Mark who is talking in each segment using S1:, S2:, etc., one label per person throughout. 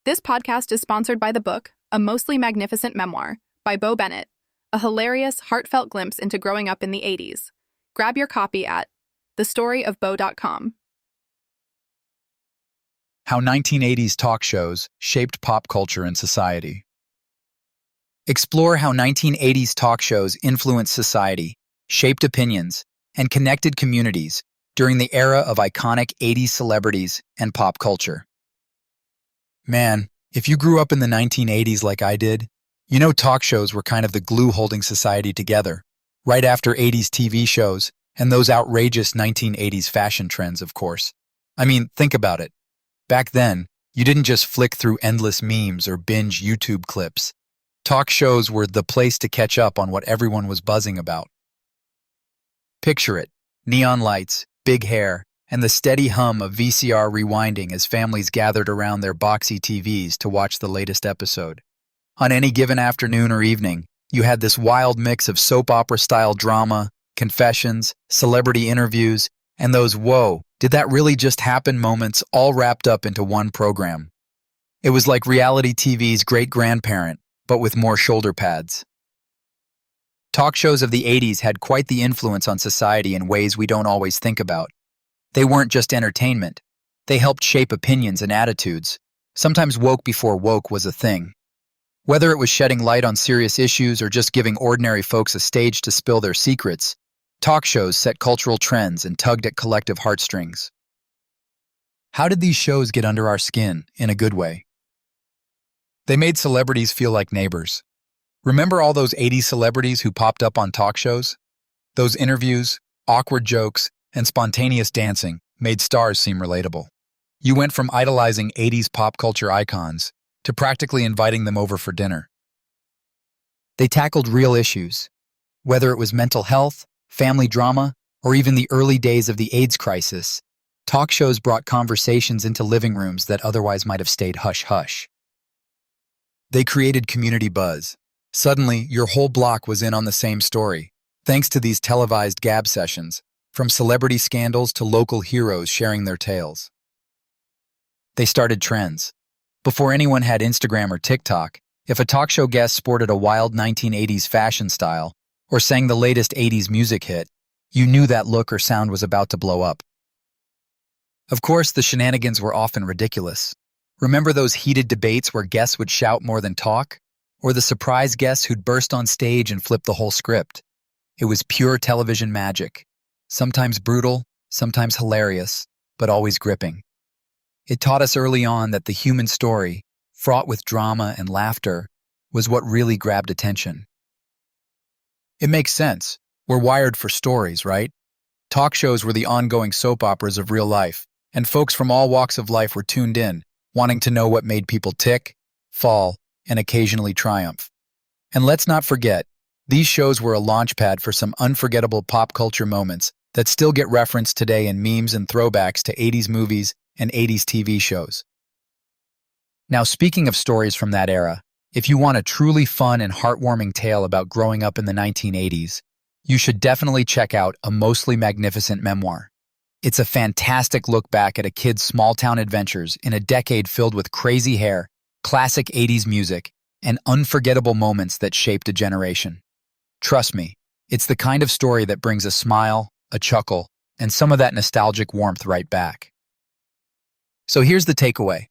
S1: This podcast is sponsored by the book, A Mostly Magnificent Memoir, by Bo Bennett, a hilarious, heartfelt glimpse into growing up in the 80s. Grab your copy at thestoryofbo.com.
S2: How 1980s talk shows shaped pop culture and society. Explore how 1980s talk shows influenced society, shaped opinions, and connected communities during the era of iconic 80s celebrities and pop culture. Man, if you grew up in the 1980s like I did, you know talk shows were kind of the glue holding society together, right after 80s TV shows and those outrageous 1980s fashion trends, of course. I mean, think about it. Back then, you didn't just flick through endless memes or binge YouTube clips. Talk shows were the place to catch up on what everyone was buzzing about. Picture it, neon lights, big hair, and the steady hum of VCR rewinding as families gathered around their boxy TVs to watch the latest episode. On any given afternoon or evening, you had this wild mix of soap opera-style drama, confessions, celebrity interviews, and those whoa, did that really just happen moments all wrapped up into one program. It was like reality TV's great-grandparent, but with more shoulder pads. Talk shows of the 80s had quite the influence on society in ways we don't always think about. They weren't just entertainment. They helped shape opinions and attitudes. Sometimes woke before woke was a thing. Whether it was shedding light on serious issues or just giving ordinary folks a stage to spill their secrets, talk shows set cultural trends and tugged at collective heartstrings. How did these shows get under our skin, in a good way? They made celebrities feel like neighbors. Remember all those 80s celebrities who popped up on talk shows? Those interviews, awkward jokes, and spontaneous dancing made stars seem relatable. You went from idolizing 80s pop culture icons to practically inviting them over for dinner. They tackled real issues, whether it was mental health, family drama, or even the early days of the AIDS crisis. Talk shows brought conversations into living rooms that otherwise might have stayed hush-hush. They created community buzz. Suddenly, your whole block was in on the same story, thanks to these televised gab sessions, from celebrity scandals to local heroes sharing their tales. They started trends. Before anyone had Instagram or TikTok, if a talk show guest sported a wild 1980s fashion style or sang the latest 80s music hit, you knew that look or sound was about to blow up. Of course, the shenanigans were often ridiculous. Remember those heated debates where guests would shout more than talk? Or the surprise guests who'd burst on stage and flip the whole script? It was pure television magic. Sometimes brutal, sometimes hilarious, but always gripping. It taught us early on that the human story, fraught with drama and laughter, was what really grabbed attention. It makes sense. We're wired for stories, right? Talk shows were the ongoing soap operas of real life, and folks from all walks of life were tuned in, wanting to know what made people tick, fall, and occasionally triumph. And let's not forget, these shows were a launchpad for some unforgettable pop culture moments that still get referenced today in memes and throwbacks to 80s movies and 80s TV shows. Now, speaking of stories from that era, if you want a truly fun and heartwarming tale about growing up in the 1980s, you should definitely check out A Mostly Magnificent Memoir. It's a fantastic look back at a kid's small-town adventures in a decade filled with crazy hair, classic 80s music, and unforgettable moments that shaped a generation. Trust me, it's the kind of story that brings a smile, a chuckle, and some of that nostalgic warmth right back. So here's the takeaway.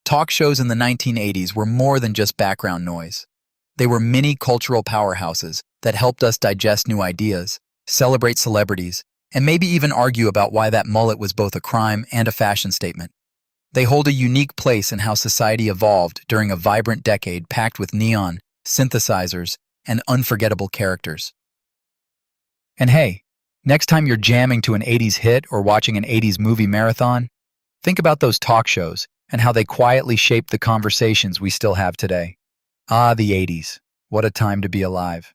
S2: Talk shows in the 1980s were more than just background noise. They were mini cultural powerhouses that helped us digest new ideas, celebrate celebrities, and maybe even argue about why that mullet was both a crime and a fashion statement. They hold a unique place in how society evolved during a vibrant decade packed with neon, synthesizers, and unforgettable characters. And hey, next time you're jamming to an 80s hit or watching an 80s movie marathon, think about those talk shows and how they quietly shaped the conversations we still have today. Ah, the 80s. What a time to be alive.